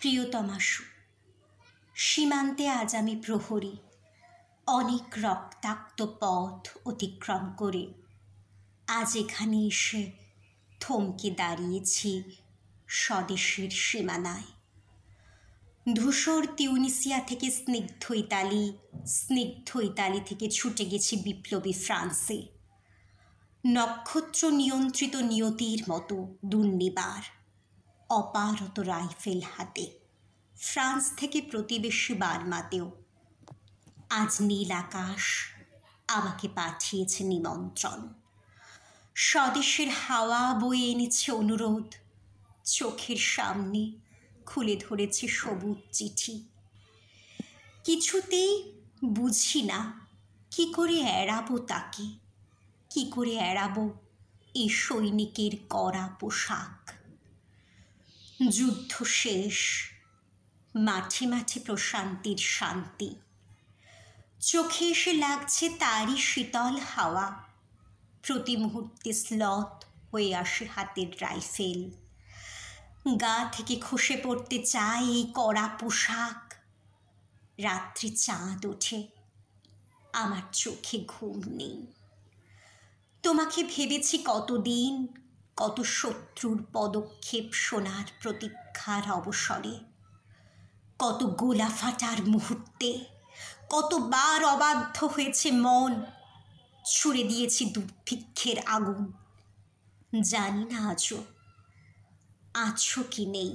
প্রিয়তমাশু, সীমান্তে আজ আমি প্রহরী। অনেক রক্তাক্ত পথ অতিক্রম করে আজ এখানে এসে থমকে দাঁড়িয়েছি স্বদেশের সীমানায়। ধূসর তিউনিসিয়া থেকে স্নিগ্ধ ইতালি থেকে ছুটে গেছি বিপ্লবী ফ্রান্সে। নক্ষত্র নিয়ন্ত্রিত নিয়তির মতো দুর্নিবার অপারত রাইফেল হাতে ফ্রান্স থেকে প্রতিবেশী বার্মাতেও আজ নীল আকাশ আমাকে পাঠিয়েছে নিমন্ত্রণ। স্বদেশের হাওয়া বয়ে এনেছে অনুরোধ, চোখের সামনে খুলে ধরেছে সবুজ চিঠি। কিছুতেই বুঝি না কি করে এড়াবো তাকে, কি করে এড়াবো এই সৈনিকের কড়া পোশাক। যুদ্ধ শেষ, মাঠে মাঠে প্রশান্তির শান্তি। চোখে এসে লাগছে তারই শীতল হাওয়া। প্রতি মুহূর্তে স্লথ হয়ে আসে হাতের রাইফেল। গা থেকে খসে পড়তে চায় এই কড়া পোশাক। রাত্রি চাঁদ ওঠে, আমার চোখে ঘুম নেই। তোমাকে ভেবেছি কতদিন, কত শত্রুর পদক্ষেপ শোনার প্রতীক্ষার অবসরে, কত গোলা ফাটার মুহূর্তে, কতবার অবাধ্য হয়েছে মন, ছুড়ে দিয়েছি দুর্ভিক্ষের আগুন। জানি না আজও আছো কি নেই।